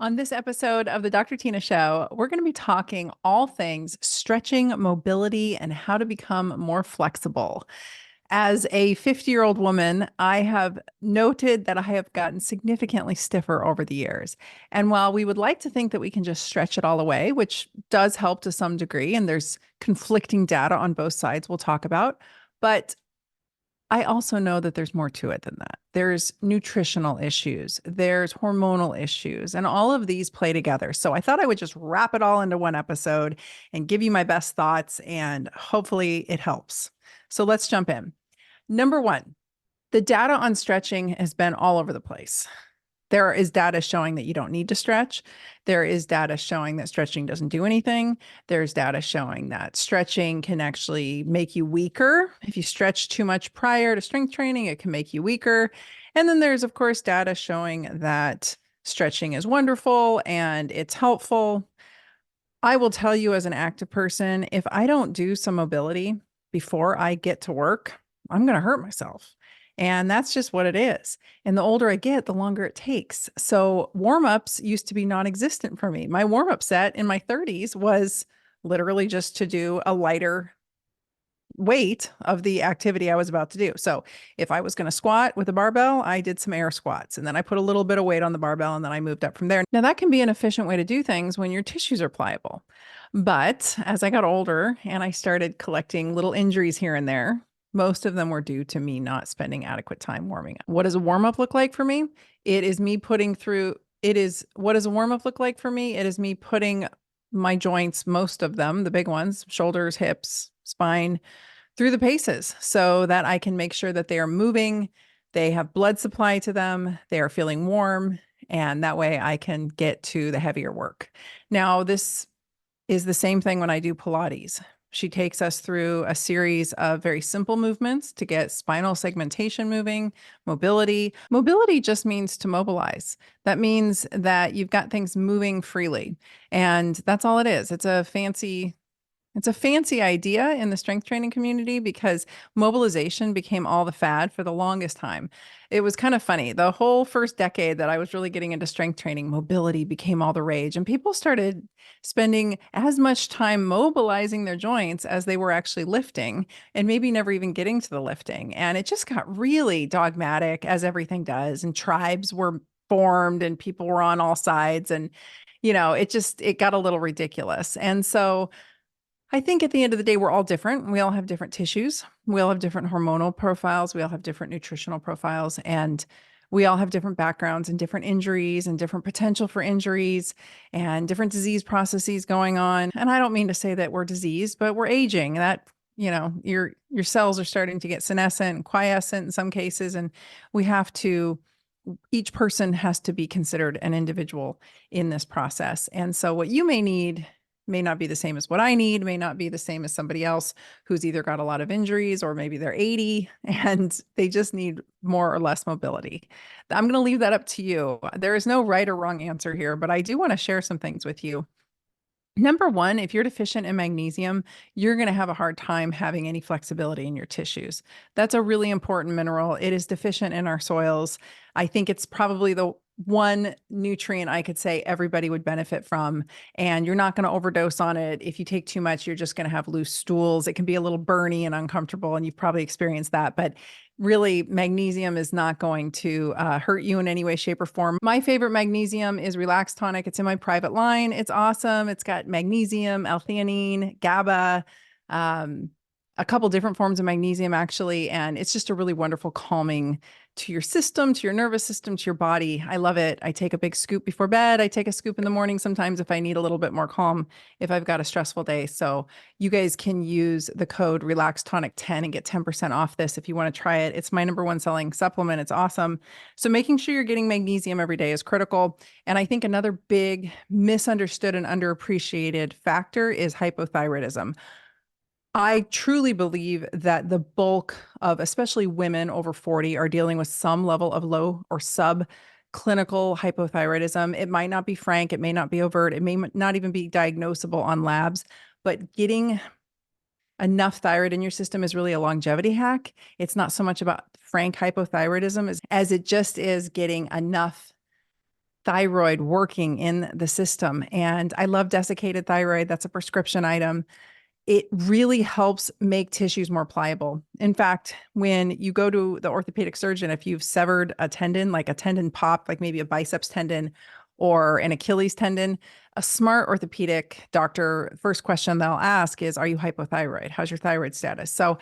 On this episode of the Dr. Tyna Show, we're going to be talking all things stretching, mobility, and how to become more flexible. As a 50-year-old woman, I have noted that I have gotten significantly stiffer over the years. And while we would like to think that we can just stretch it all away, which does help to some degree, and there's conflicting data on both sides we'll talk about, but I also know that there's more to it than that. There's nutritional issues, there's hormonal issues, and all of these play together. So I thought I would just wrap it all into one episode and give you my best thoughts, and hopefully it helps. So let's jump in. Number one, the data on stretching has been all over the place. There is data showing that you don't need to stretch. There is data showing that stretching doesn't do anything. There's data showing that stretching can actually make you weaker. If you stretch too much prior to strength training, it can make you weaker. And then there's, of course, data showing that stretching is wonderful and it's helpful. I will tell you as an active person, if I don't do some mobility before I get to work, I'm going to hurt myself. And that's just what it is. And the older I get, the longer it takes. So warm-ups used to be non-existent for me. My warm-up set in my 30s was literally just to do a lighter weight of the activity I was about to do. So if I was going to squat with a barbell, I did some air squats and then I put a little bit of weight on the barbell and then I moved up from there. Now that can be an efficient way to do things when your tissues are pliable. But as I got older and I started collecting little injuries here and there, most of them were due to me not spending adequate time warming up. What does a warm up look like for me? It is me putting through, what does a warm up look like for me? It is me putting my joints, most of them, the big ones, shoulders, hips, spine, through the paces so that I can make sure that they are moving, they have blood supply to them, they are feeling warm, and that way I can get to the heavier work. Now, this is the same thing when I do Pilates. She takes us through a series of very simple movements to get spinal segmentation moving, mobility. Mobility just means to mobilize. That means that you've got things moving freely. And that's all it is. It's a fancy idea in the strength training community because mobilization became all the fad for the longest time. It was kind of funny. The whole first decade that I was really getting into strength training, mobility became all the rage, and people started spending as much time mobilizing their joints as they were actually lifting, and maybe never even getting to the lifting. And it just got really dogmatic, as everything does, and tribes were formed and people were on all sides, and it got a little ridiculous. And so I think at the end of the day, we're all different. We all have different tissues. We all have different hormonal profiles. We all have different nutritional profiles. And we all have different backgrounds and different injuries and different potential for injuries and different disease processes going on. And I don't mean to say that we're diseased, but we're aging. That, your cells are starting to get senescent and quiescent in some cases. And each person has to be considered an individual in this process. And so what you may need may not be the same as what I need, may not be the same as somebody else who's either got a lot of injuries or maybe they're 80 and they just need more or less mobility. I'm going to leave that up to you. There is no right or wrong answer here, but I do want to share some things with you. Number one, if you're deficient in magnesium, you're going to have a hard time having any flexibility in your tissues. That's a really important mineral. It is deficient in our soils. I think it's probably the one nutrient I could say everybody would benefit from, and you're not going to overdose on it. If you take too much, you're just going to have loose stools. It can be a little burny and uncomfortable, and you've probably experienced that, but really magnesium is not going to hurt you in any way, shape, or form. My favorite magnesium is Relax Tonic. It's in my private line. It's awesome. It's got magnesium, L-theanine, GABA, a couple different forms of magnesium actually, and it's just a really wonderful calming to your system, to your nervous system, to your body. I love it. I take a big scoop before bed. I take a scoop in the morning sometimes if I need a little bit more calm, if I've got a stressful day. So you guys can use the code RelaxTonic10 and get 10% off this if you want to try it. It's my number one selling supplement. It's awesome. So making sure you're getting magnesium every day is critical. And I think another big misunderstood and underappreciated factor is hypothyroidism. I truly believe that the bulk of, especially women over 40, are dealing with some level of low or subclinical hypothyroidism. It might not be frank, it may not be overt, it may not even be diagnosable on labs, but getting enough thyroid in your system is really a longevity hack. It's not so much about frank hypothyroidism as it just is getting enough thyroid working in the system. And I love desiccated thyroid. That's a prescription item. It really helps make tissues more pliable. In fact, when you go to the orthopedic surgeon, if you've severed a tendon, like a tendon pop, like maybe a biceps tendon or an Achilles tendon, a smart orthopedic doctor, first question they'll ask is, are you hypothyroid? How's your thyroid status? So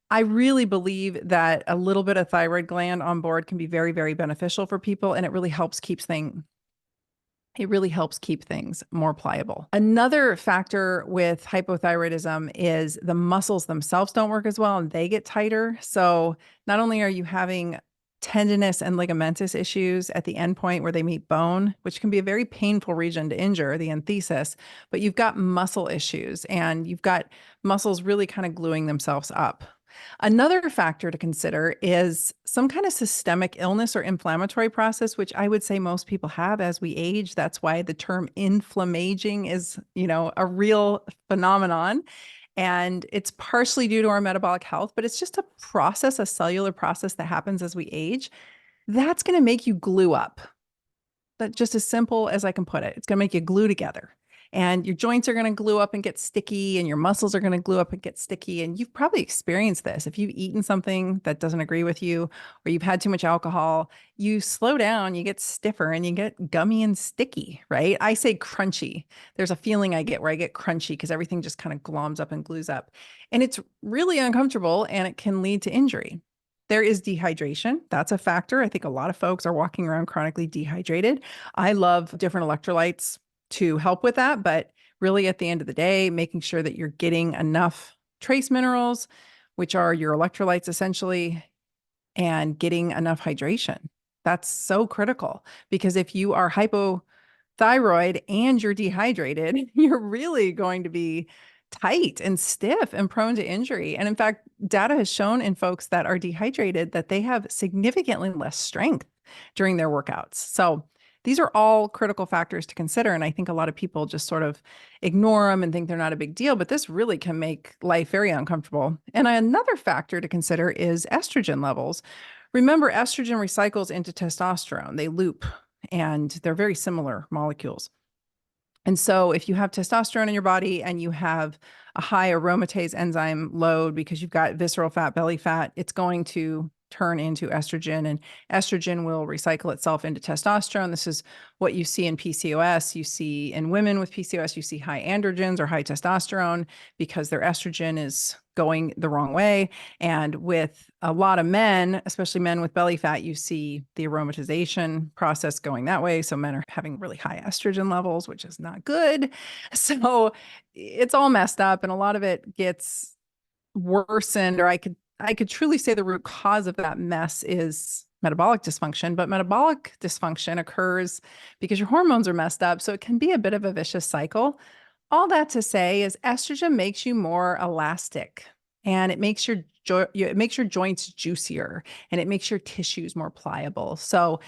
I really believe that a little bit of thyroid gland on board can be very, very beneficial for people, and it really helps keep things more pliable. Another factor with hypothyroidism is the muscles themselves don't work as well and they get tighter. So not only are you having tendinous and ligamentous issues at the end point where they meet bone, which can be a very painful region to injure, the enthesis, but you've got muscle issues and you've got muscles really kind of gluing themselves up. Another factor to consider is some kind of systemic illness or inflammatory process, which I would say most people have as we age. That's why the term inflammaging is, a real phenomenon. And it's partially due to our metabolic health, but it's just a process, a cellular process that happens as we age. That's going to make you glue up. That's just as simple as I can put it. It's going to make you glue together. And your joints are going to glue up and get sticky, and your muscles are going to glue up and get sticky. And you've probably experienced this. If you've eaten something that doesn't agree with you, or you've had too much alcohol, you slow down, you get stiffer, and you get gummy and sticky, right? I say crunchy. There's a feeling I get where I get crunchy because everything just kind of gloms up and glues up. And it's really uncomfortable, and it can lead to injury. There is dehydration. That's a factor. I think a lot of folks are walking around chronically dehydrated. I love different electrolytes to help with that. But really, at the end of the day, making sure that you're getting enough trace minerals, which are your electrolytes essentially, and getting enough hydration. That's so critical because if you are hypothyroid and you're dehydrated, you're really going to be tight and stiff and prone to injury. And in fact, data has shown in folks that are dehydrated that they have significantly less strength during their workouts. So these are all critical factors to consider. And I think a lot of people just sort of ignore them and think they're not a big deal, but this really can make life very uncomfortable. And another factor to consider is estrogen levels. Remember, estrogen recycles into testosterone. They loop, and they're very similar molecules. And so if you have testosterone in your body and you have a high aromatase enzyme load because you've got visceral fat, belly fat, it's going to turn into estrogen, and estrogen will recycle itself into testosterone. This is what you see in PCOS. You see in women with PCOS, you see high androgens or high testosterone because their estrogen is going the wrong way. And with a lot of men, especially men with belly fat, you see the aromatization process going that way. So men are having really high estrogen levels, which is not good. So it's all messed up, and a lot of it gets worsened, or I could truly say the root cause of that mess is metabolic dysfunction, but metabolic dysfunction occurs because your hormones are messed up. So it can be a bit of a vicious cycle. All that to say is estrogen makes you more elastic, and it makes your joints juicier, and it makes your tissues more pliable. So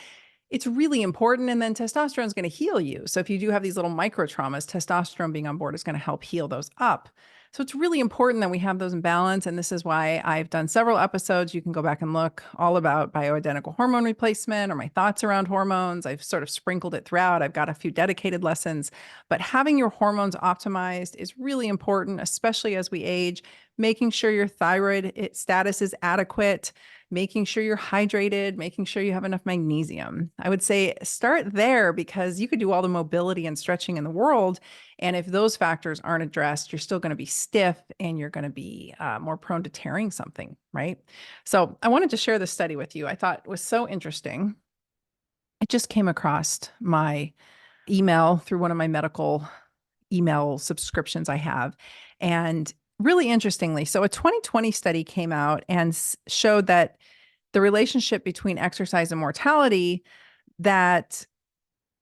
it's really important. And then testosterone is going to heal you. So if you do have these little micro traumas, testosterone being on board is going to help heal those up. So it's really important that we have those in balance. And this is why I've done several episodes. You can go back and look all about bioidentical hormone replacement or my thoughts around hormones. I've sort of sprinkled it throughout. I've got a few dedicated lessons, but having your hormones optimized is really important, especially as we age, making sure your thyroid status is adequate, making sure you're hydrated, making sure you have enough magnesium. I would say start there because you could do all the mobility and stretching in the world. And if those factors aren't addressed, you're still going to be stiff and you're going to be more prone to tearing something, right? So I wanted to share this study with you. I thought it was so interesting. I just came across my email through one of my medical email subscriptions I have. And really interestingly, so a 2020 study came out and showed that the relationship between exercise and mortality, that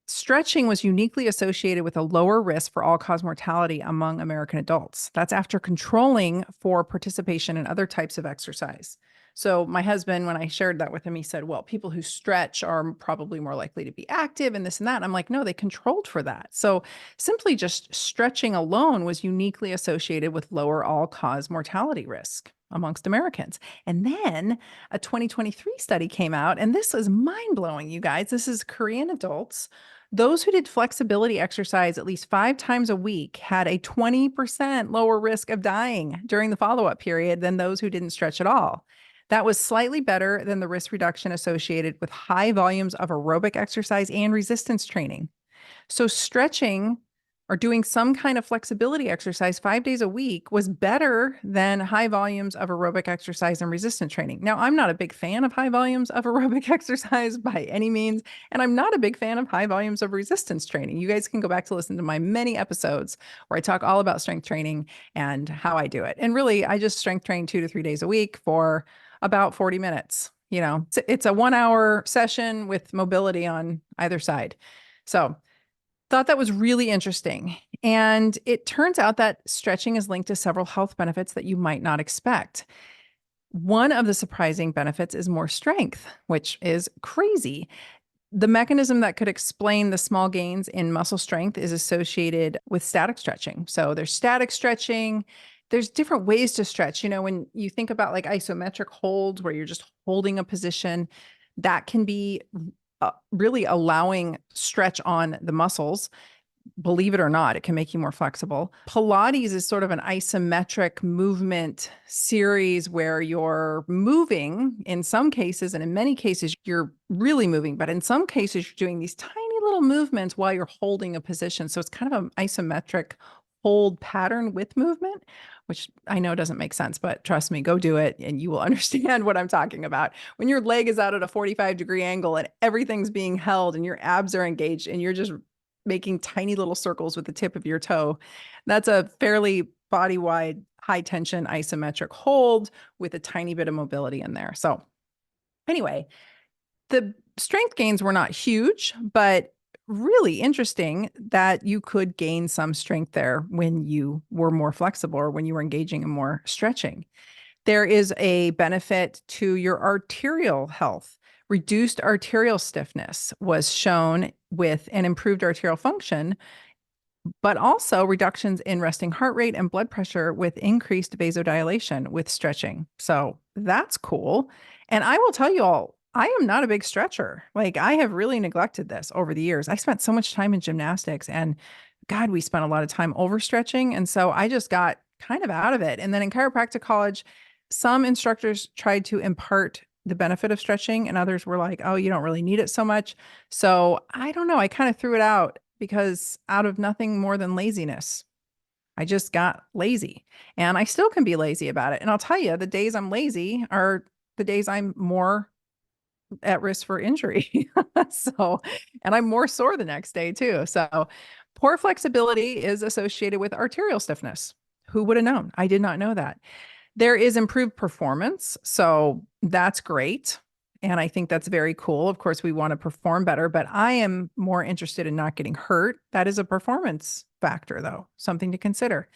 stretching was uniquely associated with a lower risk for all-cause mortality among American adults. That's after controlling for participation in other types of exercise. So my husband, when I shared that with him, he said, well, people who stretch are probably more likely to be active and this and that. And I'm like, no, they controlled for that. So simply just stretching alone was uniquely associated with lower all-cause mortality risk. amongst Americans. And then a 2023 study came out, and this is mind-blowing, you guys. This is Korean adults. Those who did flexibility exercise at least 5 times a week had a 20% lower risk of dying during the follow-up period than those who didn't stretch at all. That was slightly better than the risk reduction associated with high volumes of aerobic exercise and resistance training. So stretching or doing some kind of flexibility exercise 5 days a week was better than high volumes of aerobic exercise and resistance training. Now, I'm not a big fan of high volumes of aerobic exercise by any means, and I'm not a big fan of high volumes of resistance training. You guys can go back to listen to my many episodes where I talk all about strength training and how I do it. And really, I just strength train 2 to 3 days a week for about 40 minutes. It's a 1 hour session with mobility on either side. So thought that was really interesting. And it turns out that stretching is linked to several health benefits that you might not expect. One of the surprising benefits is more strength, which is crazy. The mechanism that could explain the small gains in muscle strength is associated with static stretching. So there's static stretching. There's different ways to stretch. When you think about like isometric holds where you're just holding a position, that can be really allowing stretch on the muscles. Believe it or not, it can make you more flexible. Pilates is sort of an isometric movement series where you're moving in some cases, and in many cases, you're really moving, but in some cases, you're doing these tiny little movements while you're holding a position. So it's kind of an isometric hold pattern with movement, which I know doesn't make sense, but trust me, go do it and you will understand what I'm talking about. When your leg is out at a 45-degree angle and everything's being held and your abs are engaged and you're just making tiny little circles with the tip of your toe, that's a fairly body-wide high tension isometric hold with a tiny bit of mobility in there. So anyway, the strength gains were not huge, but really interesting that you could gain some strength there when you were more flexible or when you were engaging in more stretching. There is a benefit to your arterial health. Reduced arterial stiffness was shown with an improved arterial function, but also reductions in resting heart rate and blood pressure with increased vasodilation with stretching. So that's cool. And I will tell you all, I am not a big stretcher. Like I have really neglected this over the years. I spent so much time in gymnastics and God, we spent a lot of time overstretching. And so I just got kind of out of it. And then in chiropractic college, some instructors tried to impart the benefit of stretching and others were like, oh, you don't really need it so much. So I don't know. I kind of threw it out because out of nothing more than laziness. I just got lazy and I still can be lazy about it. And I'll tell you, the days I'm lazy are the days I'm more at risk for injury. And I'm more sore the next day too. So poor flexibility is associated with arterial stiffness. Who would have known? I did not know that. There is improved performance. So that's great. And I think that's very cool. Of course, we want to perform better, but I am more interested in not getting hurt. That is a performance factor, though, something to consider.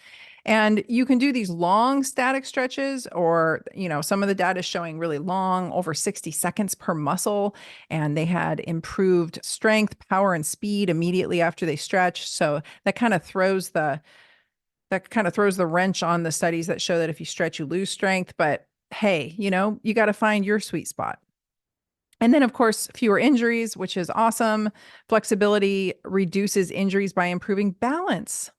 And you can do these long static stretches, or, some of the data is showing really long, over 60 seconds per muscle. And they had improved strength, power, and speed immediately after they stretch. So that kind of throws the wrench on the studies that show that if you stretch, you lose strength. But hey, you got to find your sweet spot. And then, of course, fewer injuries, which is awesome. Flexibility reduces injuries by improving balance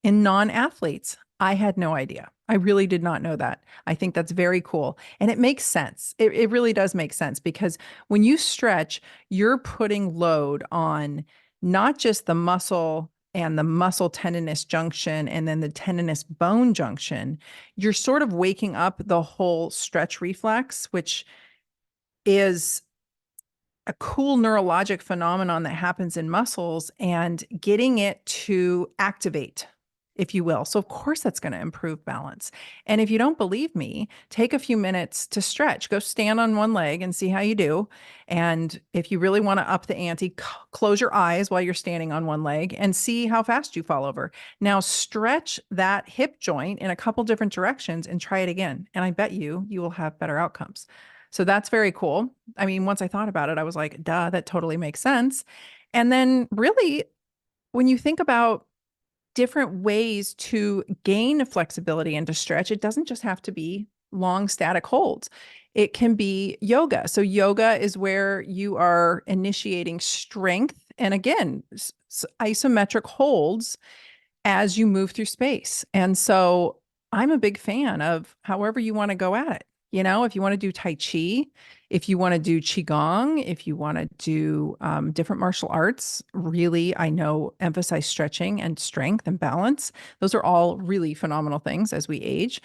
in non-athletes. I had no idea. I really did not know that. I think that's very cool. And it makes sense. It really does make sense because when you stretch, you're putting load on not just the muscle and the muscle tendinous junction and then the tendinous bone junction. You're sort of waking up the whole stretch reflex, which is a cool neurologic phenomenon that happens in muscles and getting it to activate, if you will. So of course that's going to improve balance. And if you don't believe me, take a few minutes to stretch. Go stand on one leg and see how you do. And if you really want to up the ante, close your eyes while you're standing on one leg and see how fast you fall over. Now stretch that hip joint in a couple different directions and try it again. And I bet you will have better outcomes. So that's very cool. I mean, once I thought about it, I was like, duh, that totally makes sense. And then really, when you think about different ways to gain flexibility and to stretch, it doesn't just have to be long static holds. It can be yoga. So yoga is where you are initiating strength and again, isometric holds as you move through space. And so I'm a big fan of however you want to go at it. You know, if you want to do Tai Chi, if you want to do Qigong, if you want to do different martial arts, really, I know emphasize stretching and strength and balance. Those are all really phenomenal things as we age.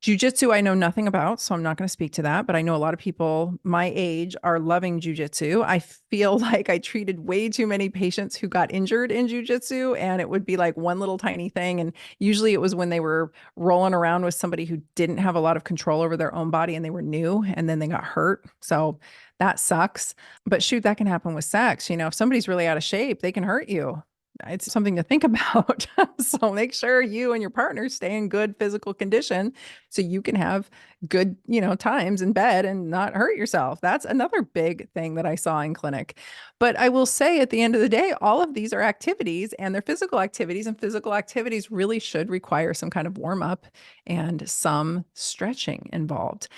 Jiu-jitsu, I know nothing about, so I'm not going to speak to that, but I know a lot of people my age are loving jiu-jitsu. I feel like I treated way too many patients who got injured in jiu-jitsu, and it would be like one little tiny thing. And usually it was when they were rolling around with somebody who didn't have a lot of control over their own body and they were new and then they got hurt. So that sucks. But shoot, that can happen with sex. You know, if somebody's really out of shape, they can hurt you. It's something to think about. So make sure you and your partner stay in good physical condition so you can have good, times in bed and not hurt yourself. That's another big thing that I saw in clinic. But I will say at the end of the day, all of these are activities and they're physical activities, and physical activities really should require some kind of warm up and some stretching involved.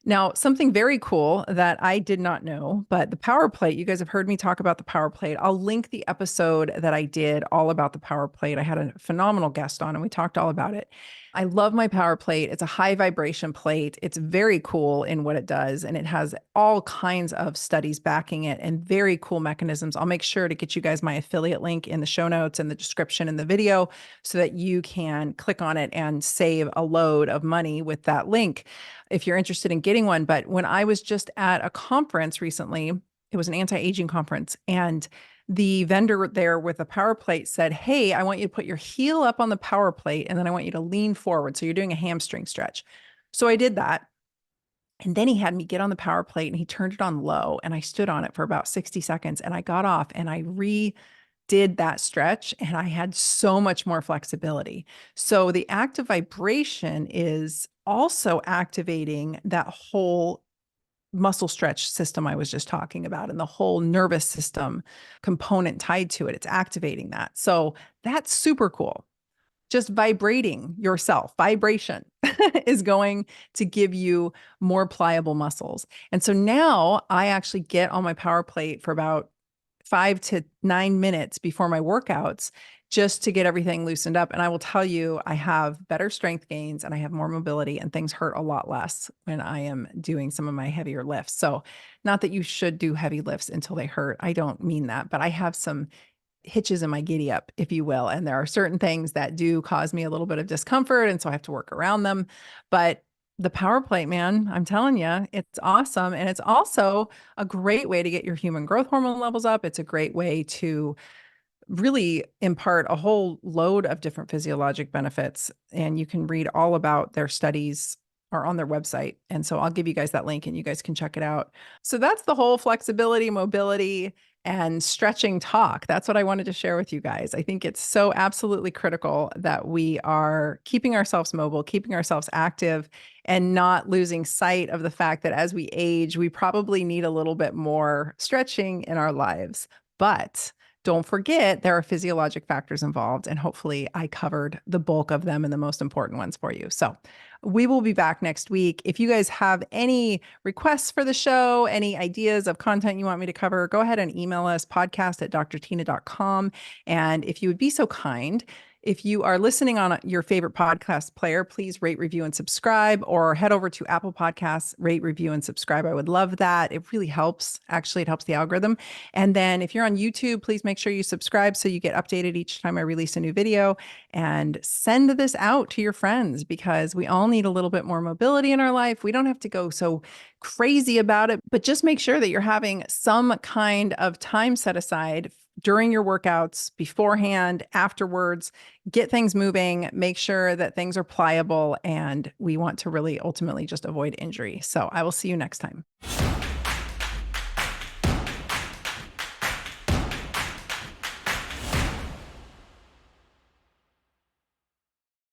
Now, something very cool that I did not know, but the power plate, you guys have heard me talk about the power plate. I'll link the episode that I did all about the power plate. I had a phenomenal guest on and we talked all about it. I love my power plate. It's a high vibration plate. It's very cool in what it does. And it has all kinds of studies backing it and very cool mechanisms. I'll make sure to get you guys my affiliate link in the show notes and the description in the video so that you can click on it and save a load of money with that link if you're interested in getting one. But when I was just at a conference recently, it was an anti-aging conference, and the vendor there with the power plate said, "Hey, I want you to put your heel up on the power plate, and then I want you to lean forward. So you're doing a hamstring stretch." So I did that. And then he had me get on the power plate and he turned it on low, and I stood on it for about 60 seconds and I got off and I redid that stretch and I had so much more flexibility. So the active vibration is also activating that whole muscle stretch system I was just talking about and the whole nervous system component tied to it. It's activating that. So that's super cool. Just vibrating yourself, vibration is going to give you more pliable muscles. And so now I actually get on my power plate for about 5 to 9 minutes before my workouts just to get everything loosened up. And I will tell you, I have better strength gains and I have more mobility, and things hurt a lot less when I am doing some of my heavier lifts. So not that you should do heavy lifts until they hurt. I don't mean that, but I have some hitches in my giddy up, if you will. And there are certain things that do cause me a little bit of discomfort. And so I have to work around them. But the power plate, man, I'm telling you, it's awesome. And it's also a great way to get your human growth hormone levels up. It's a great way to really impart a whole load of different physiologic benefits. And you can read all about their studies are on their website. And so I'll give you guys that link and you guys can check it out. So that's the whole flexibility, mobility, and stretching talk. That's what I wanted to share with you guys. I think it's so absolutely critical that we are keeping ourselves mobile, keeping ourselves active, and not losing sight of the fact that as we age, we probably need a little bit more stretching in our lives. But don't forget, there are physiologic factors involved, and hopefully I covered the bulk of them and the most important ones for you. So we will be back next week. If you guys have any requests for the show, any ideas of content you want me to cover, go ahead and email us, podcast@drtyna.com. And if you would be so kind, if you are listening on your favorite podcast player, please rate, review, and subscribe, or head over to Apple Podcasts, rate, review, and subscribe. I would love that. It really helps. Actually, it helps the algorithm. And then if you're on YouTube, please make sure you subscribe so you get updated each time I release a new video, and send this out to your friends because we all need a little bit more mobility in our life. We don't have to go so crazy about it, but just make sure that you're having some kind of time set aside during your workouts, beforehand, afterwards. Get things moving, make sure that things are pliable, and we want to really ultimately just avoid injury. So I will see you next time.